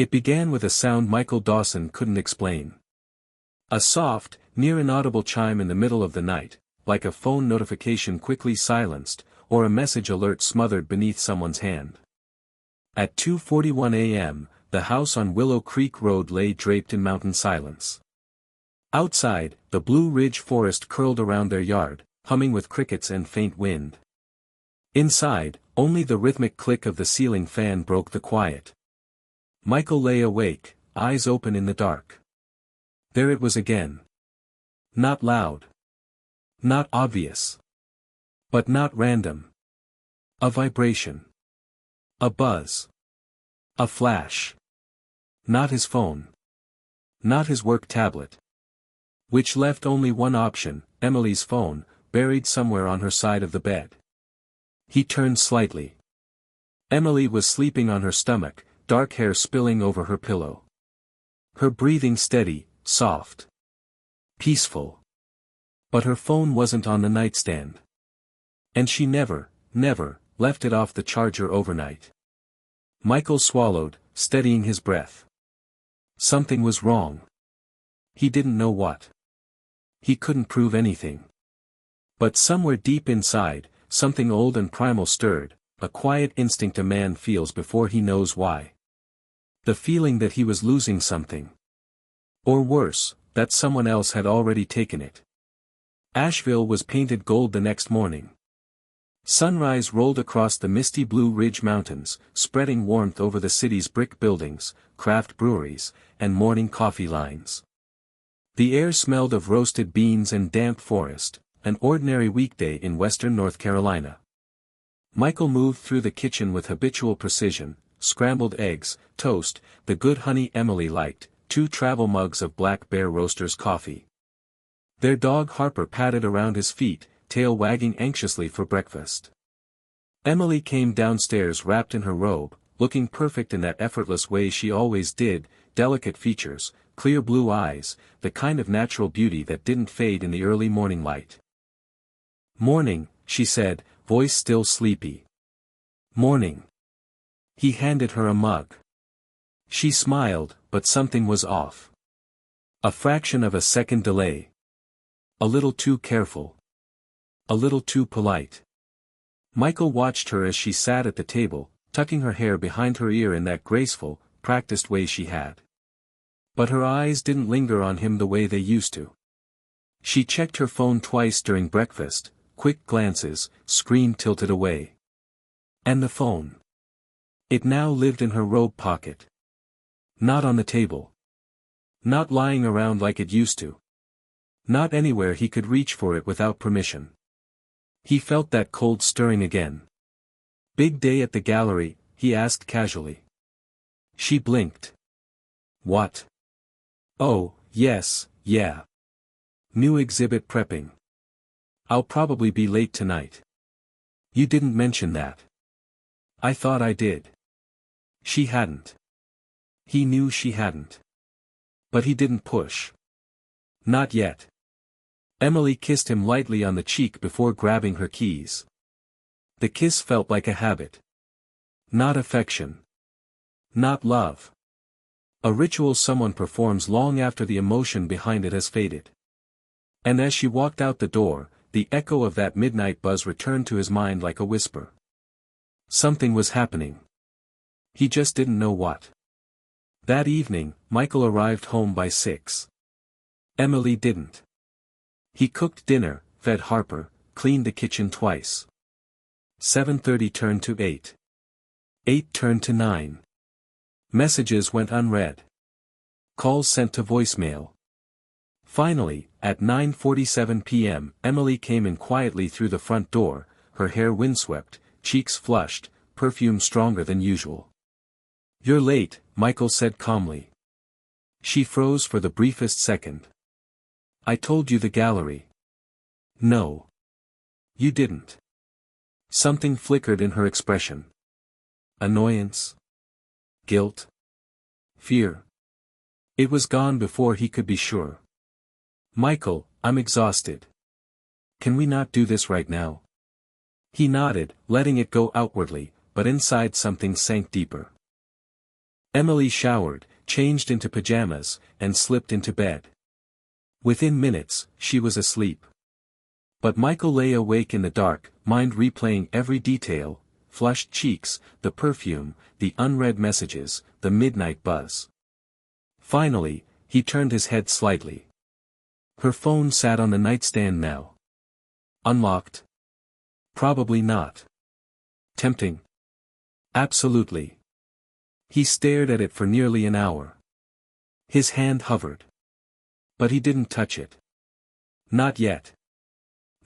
It began with a sound Michael Dawson couldn't explain. A soft, near-inaudible chime in the middle of the night, like a phone notification quickly silenced, or a message alert smothered beneath someone's hand. At 2:41 a.m., the house on Willow Creek Road lay draped in mountain silence. Outside, the Blue Ridge forest curled around their yard, humming with crickets and faint wind. Inside, only the rhythmic click of the ceiling fan broke the quiet. Michael lay awake, eyes open in the dark. There it was again. Not loud. Not obvious. But not random. A vibration. A buzz. A flash. Not his phone. Not his work tablet. Which left only one option, Emily's phone, buried somewhere on her side of the bed. He turned slightly. Emily was sleeping on her stomach, dark hair spilling over her pillow. Her breathing steady, soft. Peaceful. But her phone wasn't on the nightstand. And she never left it off the charger overnight. Michael swallowed, steadying his breath. Something was wrong. He didn't know what. He couldn't prove anything. But somewhere deep inside, something old and primal stirred, a quiet instinct a man feels before he knows why. The feeling that he was losing something. Or worse, that someone else had already taken it. Asheville was painted gold the next morning. Sunrise rolled across the misty Blue Ridge Mountains, spreading warmth over the city's brick buildings, craft breweries, and morning coffee lines. The air smelled of roasted beans and damp forest, an ordinary weekday in western North Carolina. Michael moved through the kitchen with habitual precision, scrambled eggs, toast, the good honey Emily liked, 2 travel mugs of Black Bear Roasters coffee. Their dog Harper padded around his feet, tail wagging anxiously for breakfast. Emily came downstairs wrapped in her robe, looking perfect in that effortless way she always did, delicate features, clear blue eyes, the kind of natural beauty that didn't fade in the early morning light. "Morning," she said, voice still sleepy. "Morning." He handed her a mug. She smiled, but something was off. A fraction of a second delay. A little too careful. A little too polite. Michael watched her as she sat at the table, tucking her hair behind her ear in that graceful, practiced way she had. But her eyes didn't linger on him the way they used to. She checked her phone twice during breakfast, quick glances, screen tilted away. And the phone. It now lived in her robe pocket. Not on the table. Not lying around like it used to. Not anywhere he could reach for it without permission. He felt that cold stirring again. "Big day at the gallery?" he asked casually. She blinked. "What?" "Oh, yes, yeah. New exhibit prepping. I'll probably be late tonight." "You didn't mention that." "I thought I did." She hadn't. He knew she hadn't. But he didn't push. Not yet. Emily kissed him lightly on the cheek before grabbing her keys. The kiss felt like a habit. Not affection. Not love. A ritual someone performs long after the emotion behind it has faded. And as she walked out the door, the echo of that midnight buzz returned to his mind like a whisper. Something was happening. He just didn't know what. That evening, Michael arrived home by 6. Emily didn't. He cooked dinner, fed Harper, cleaned the kitchen twice. 7:30 turned to 8. 8 turned to 9. Messages went unread. Calls sent to voicemail. Finally, at 9:47 p.m., Emily came in quietly through the front door, her hair windswept, cheeks flushed, perfume stronger than usual. "You're late," Michael said calmly. She froze for the briefest second. "I told you the gallery." "No. You didn't." Something flickered in her expression. Annoyance? Guilt? Fear? It was gone before he could be sure. "Michael, I'm exhausted. Can we not do this right now?" He nodded, letting it go outwardly, but inside something sank deeper. Emily showered, changed into pajamas, and slipped into bed. Within minutes, she was asleep. But Michael lay awake in the dark, mind replaying every detail: flushed cheeks, the perfume, the unread messages, the midnight buzz. Finally, he turned his head slightly. Her phone sat on the nightstand now. Unlocked? Probably not. Tempting? Absolutely. He stared at it for nearly an hour. His hand hovered. But he didn't touch it. Not yet.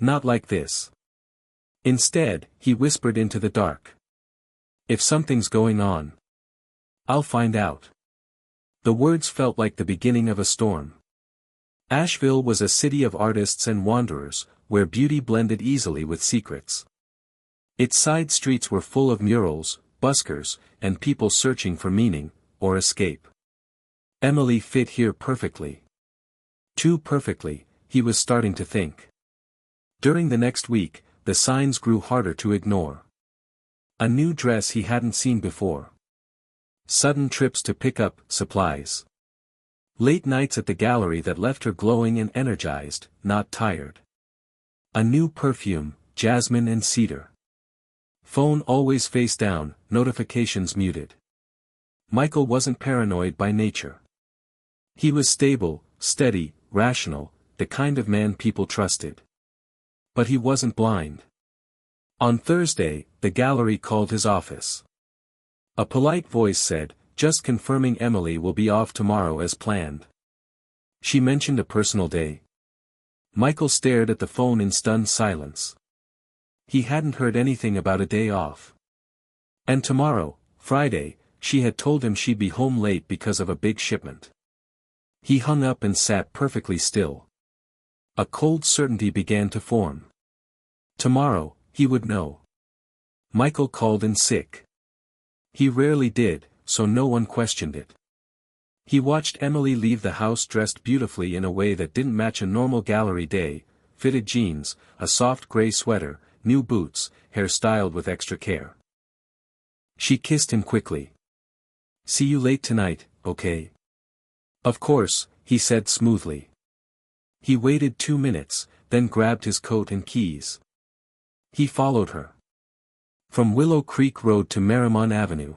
Not like this. Instead, he whispered into the dark. If something's going on, I'll find out. The words felt like the beginning of a storm. Asheville was a city of artists and wanderers, where beauty blended easily with secrets. Its side streets were full of murals, buskers, and people searching for meaning, or escape. Emily fit here perfectly. Too perfectly, he was starting to think. During the next week, the signs grew harder to ignore. A new dress he hadn't seen before. Sudden trips to pick up supplies. Late nights at the gallery that left her glowing and energized, not tired. A new perfume, jasmine and cedar. Phone always face down, notifications muted. Michael wasn't paranoid by nature. He was stable, steady, rational, the kind of man people trusted. But he wasn't blind. On Thursday, the gallery called his office. A polite voice said, "Just confirming Emily will be off tomorrow as planned." She mentioned a personal day. Michael stared at the phone in stunned silence. He hadn't heard anything about a day off. And tomorrow, Friday, she had told him she'd be home late because of a big shipment. He hung up and sat perfectly still. A cold certainty began to form. Tomorrow, he would know. Michael called in sick. He rarely did, so no one questioned it. He watched Emily leave the house dressed beautifully in a way that didn't match a normal gallery day: fitted jeans, a soft gray sweater, new boots, hair styled with extra care. She kissed him quickly. "See you late tonight, okay?" "Of course," he said smoothly. He waited 2 minutes, then grabbed his coat and keys. He followed her. From Willow Creek Road to Merrimon Avenue.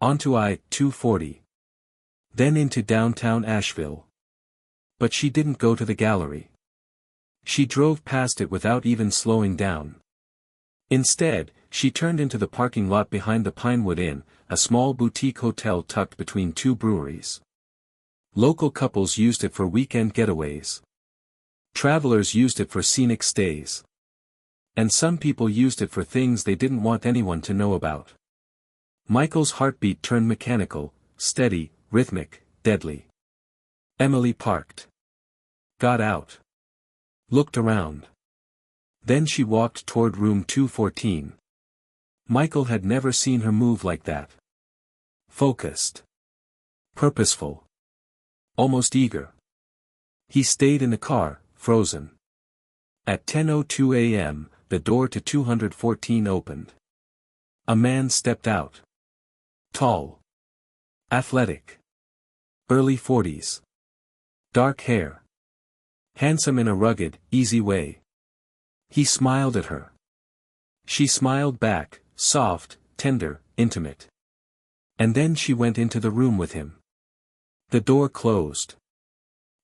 Onto I-240. Then into downtown Asheville. But she didn't go to the gallery. She drove past it without even slowing down. Instead, she turned into the parking lot behind the Pinewood Inn, a small boutique hotel tucked between two breweries. Local couples used it for weekend getaways. Travelers used it for scenic stays. And some people used it for things they didn't want anyone to know about. Michael's heartbeat turned mechanical, steady, rhythmic, deadly. Emily parked. Got out. Looked around. Then she walked toward room 214. Michael had never seen her move like that. Focused. Purposeful. Almost eager. He stayed in the car, frozen. At 10:02 a.m., the door to 214 opened. A man stepped out. Tall. Athletic. Early 40s. Dark hair. Handsome in a rugged, easy way. He smiled at her. She smiled back, soft, tender, intimate. And then she went into the room with him. The door closed.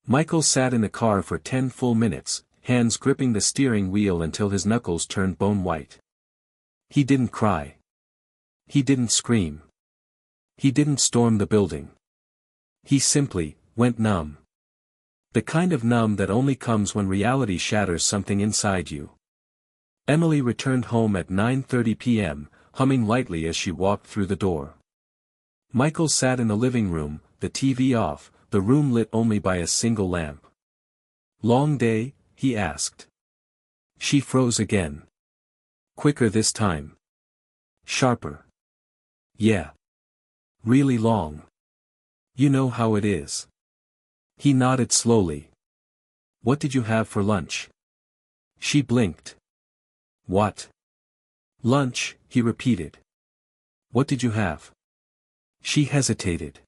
Michael sat in the car for 10 full minutes, hands gripping the steering wheel until his knuckles turned bone white. He didn't cry. He didn't scream. He didn't storm the building. He simply went numb. The kind of numb that only comes when reality shatters something inside you. Emily returned home at 9:30 p.m., humming lightly as she walked through the door. Michael sat in the living room, the TV off, the room lit only by a single lamp. "Long day?" he asked. She froze again. Quicker this time. Sharper. "Yeah. Really long. You know how it is." He nodded slowly. "What did you have for lunch?" She blinked. "What?" "Lunch," he repeated. "What did you have?" She hesitated.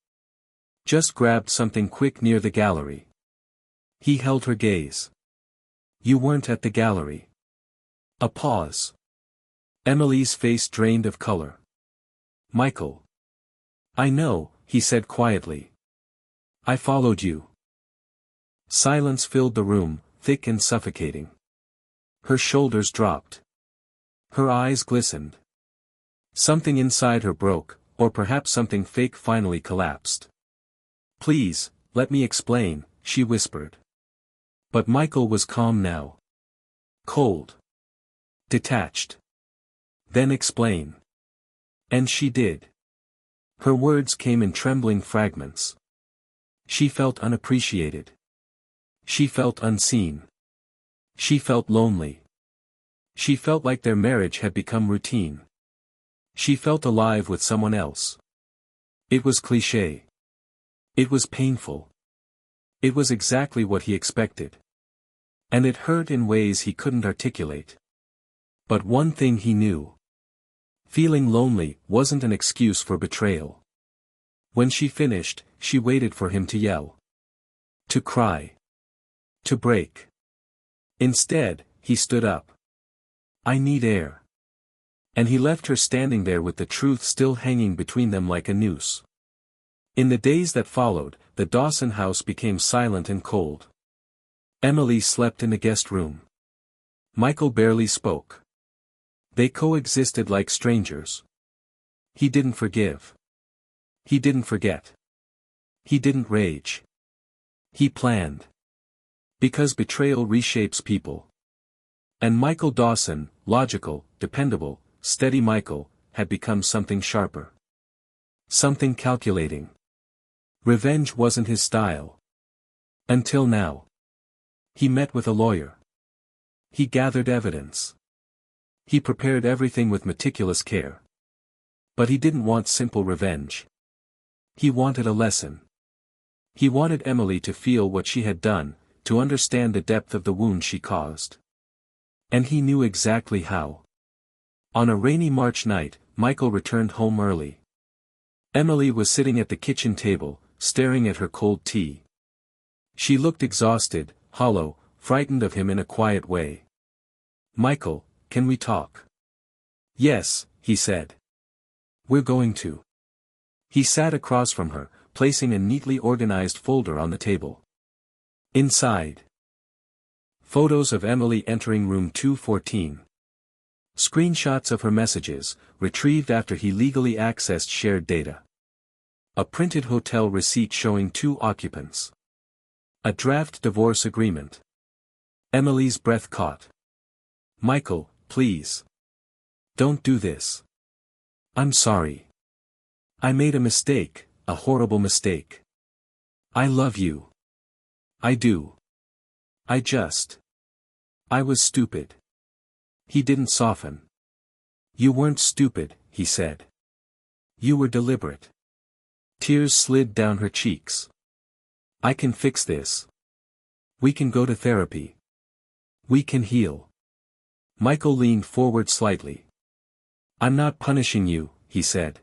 Just grabbed something quick near the gallery. He held her gaze. You weren't at the gallery. A pause. Emily's face drained of color. Michael. I know, he said quietly. I followed you. Silence filled the room, thick and suffocating. Her shoulders dropped. Her eyes glistened. Something inside her broke, or perhaps something fake finally collapsed. Please, let me explain, she whispered. But Michael was calm now. Cold. Detached. Then explain. And she did. Her words came in trembling fragments. She felt unappreciated. She felt unseen. She felt lonely. She felt like their marriage had become routine. She felt alive with someone else. It was cliché. It was painful. It was exactly what he expected. And it hurt in ways he couldn't articulate. But one thing he knew. Feeling lonely wasn't an excuse for betrayal. When she finished, she waited for him to yell. To cry. To break. Instead, he stood up. I need air. And he left her standing there with the truth still hanging between them like a noose. In the days that followed, the Dawson house became silent and cold. Emily slept in the guest room. Michael barely spoke. They coexisted like strangers. He didn't forgive. He didn't forget. He didn't rage. He planned. Because betrayal reshapes people. And Michael Dawson, logical, dependable, steady Michael, had become something sharper. Something calculating. Revenge wasn't his style. Until now. He met with a lawyer. He gathered evidence. He prepared everything with meticulous care. But he didn't want simple revenge. He wanted a lesson. He wanted Emily to feel what she had done, to understand the depth of the wound she caused. And he knew exactly how. On a rainy March night, Michael returned home early. Emily was sitting at the kitchen table, staring at her cold tea. She looked exhausted, hollow, frightened of him in a quiet way. Michael, can we talk? Yes, he said. We're going to. He sat across from her, placing a neatly organized folder on the table. Inside. Photos of Emily entering room 214. Screenshots of her messages, retrieved after he legally accessed shared data. A printed hotel receipt showing 2 occupants. A draft divorce agreement. Emily's breath caught. Michael, please. Don't do this. I'm sorry. I made a mistake, a horrible mistake. I love you. I do. I was stupid. He didn't soften. You weren't stupid, he said. You were deliberate. Tears slid down her cheeks. I can fix this. We can go to therapy. We can heal. Michael leaned forward slightly. I'm not punishing you, he said.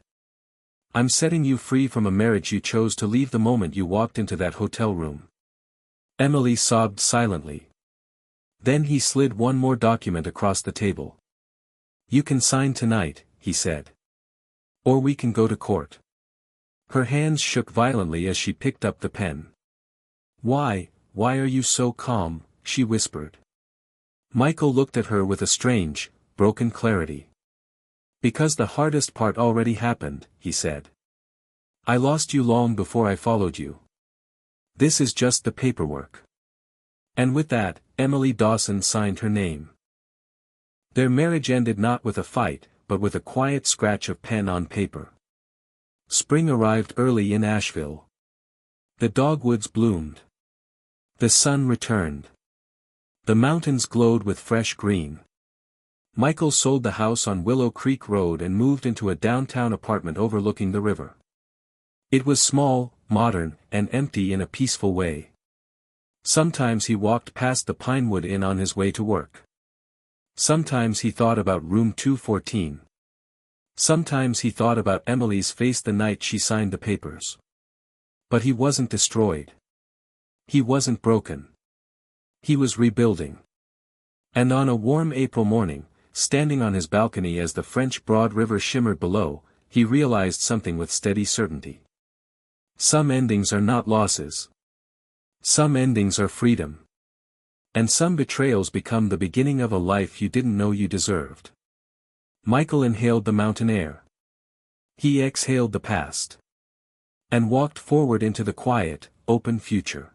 I'm setting you free from a marriage you chose to leave the moment you walked into that hotel room. Emily sobbed silently. Then he slid one more document across the table. You can sign tonight, he said. Or we can go to court. Her hands shook violently as she picked up the pen. Why are you so calm, she whispered. Michael looked at her with a strange, broken clarity. Because the hardest part already happened, he said. I lost you long before I followed you. This is just the paperwork. And with that, Emily Dawson signed her name. Their marriage ended not with a fight, but with a quiet scratch of pen on paper. Spring arrived early in Asheville. The dogwoods bloomed. The sun returned. The mountains glowed with fresh green. Michael sold the house on Willow Creek Road and moved into a downtown apartment overlooking the river. It was small, modern, and empty in a peaceful way. Sometimes he walked past the Pinewood Inn on his way to work. Sometimes he thought about room 214. Sometimes he thought about Emily's face the night she signed the papers. But he wasn't destroyed. He wasn't broken. He was rebuilding. And on a warm April morning, standing on his balcony as the French Broad River shimmered below, he realized something with steady certainty. Some endings are not losses. Some endings are freedom. And some betrayals become the beginning of a life you didn't know you deserved. Michael inhaled the mountain air. He exhaled the past. And walked forward into the quiet, open future.